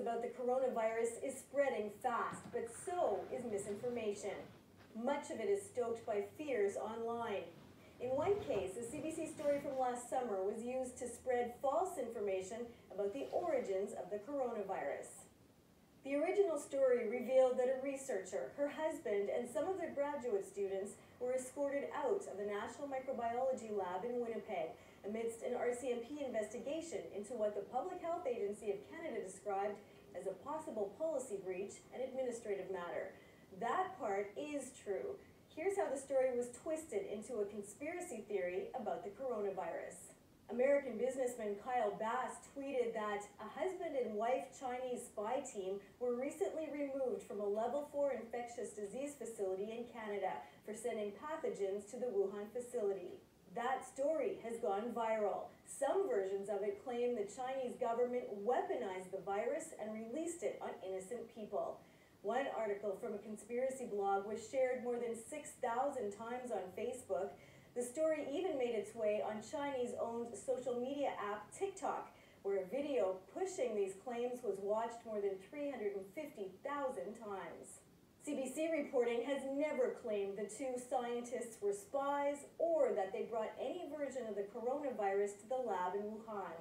about the coronavirus is spreading fast, but so is misinformation. Much of it is stoked by fears online. In one case, a CBC story from last summer was used to spread false information about the origins of the coronavirus. The original story revealed that a researcher, her husband, and some of their graduate students were escorted out of the National Microbiology Lab in Winnipeg amidst an RCMP investigation into what the Public Health Agency of Canada described as a possible policy breach and administrative matter. That part is true. Here's how the story was twisted into a conspiracy theory about the coronavirus. American businessman Kyle Bass tweeted that a husband and wife Chinese spy team were recently removed from a level 4 infectious disease facility in Canada for sending pathogens to the Wuhan facility. That story has gone viral. Some versions of it claim the Chinese government weaponized the virus and released it on innocent people. One article from a conspiracy blog was shared more than 6,000 times on Facebook. The story even made its way on Chinese-owned social media app TikTok, where a video pushing these claims was watched more than 350,000 times. CBC reporting has never claimed the two scientists were spies or that they brought any version of the coronavirus to the lab in Wuhan.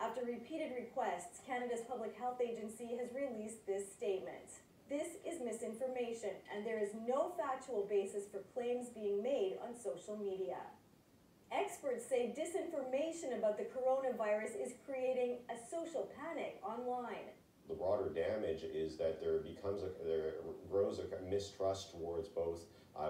After repeated requests, Canada's Public Health Agency has released this statement. This is misinformation, and there is no factual basis for claims being made on social media. Experts say disinformation about the coronavirus is creating a social panic online. The broader damage is that there grows a mistrust towards both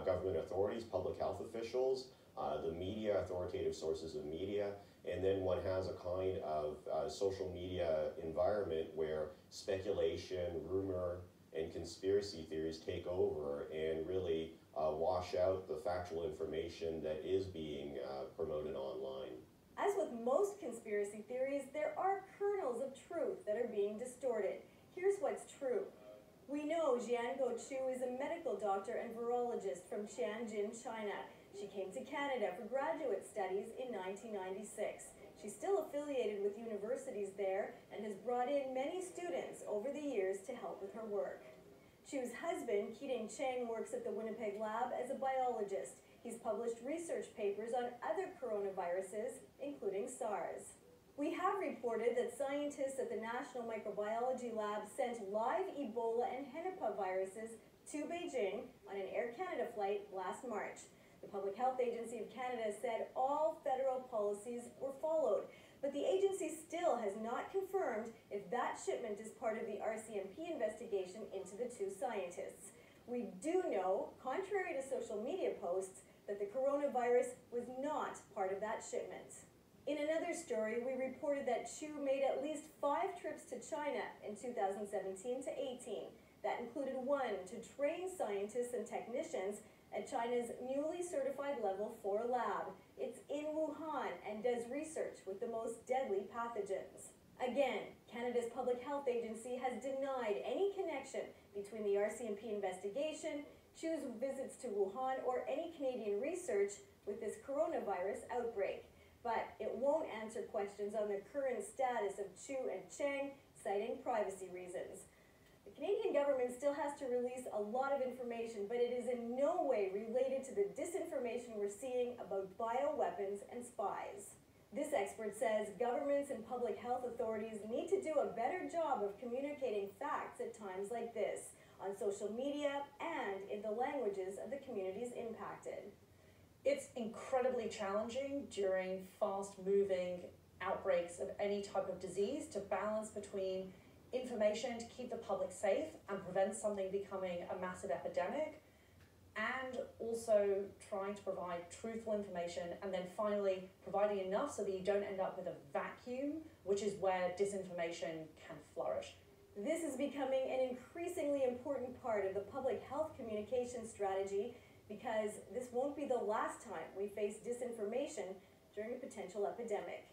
government authorities, public health officials, the media, authoritative sources of media, and then one has a kind of social media environment where speculation, rumor, and conspiracy theories take over and really wash out the factual information that is being promoted online. As with most conspiracy theories, there are kernels of truth that are being distorted. Here's what's true. We know Jianguo Chu is a medical doctor and virologist from Tianjin, China. She came to Canada for graduate studies in 1996. She's still affiliated with universities there and has brought in many students over the years to help with her work. Chu's husband, Qiding Cheng, works at the Winnipeg lab as a biologist. He's published research papers on other coronaviruses, including SARS. We have reported that scientists at the National Microbiology Lab sent live Ebola and Hennepin viruses to Beijing on an Air Canada flight last March. The Public Health Agency of Canada said all federal policies were followed, but the agency still has not confirmed if that shipment is part of the RCMP investigation into the two scientists. We do know, contrary to social media posts, that the coronavirus was not part of that shipment. In another story, we reported that Chu made at least 5 trips to China in 2017 to 18. That included one to train scientists and technicians at China's newly certified Level 4 lab. It's in Wuhan and does research with the most deadly pathogens. Again, Canada's Public Health Agency has denied any connection between the RCMP investigation, Chu's visits to Wuhan, or any Canadian research with this coronavirus outbreak. But it won't answer questions on the current status of Chu and Cheng, citing privacy reasons. The Canadian government still has to release a lot of information, but it is in no way related to the disinformation we're seeing about bioweapons and spies. This expert says governments and public health authorities need to do a better job of communicating facts at times like this, on social media and in the languages of the communities impacted. It's incredibly challenging during fast-moving outbreaks of any type of disease to balance between information to keep the public safe and prevent something becoming a massive epidemic, and also trying to provide truthful information, and then finally providing enough so that you don't end up with a vacuum, which is where disinformation can flourish. This is becoming an increasingly important part of the public health communication strategy because this won't be the last time we face disinformation during a potential epidemic.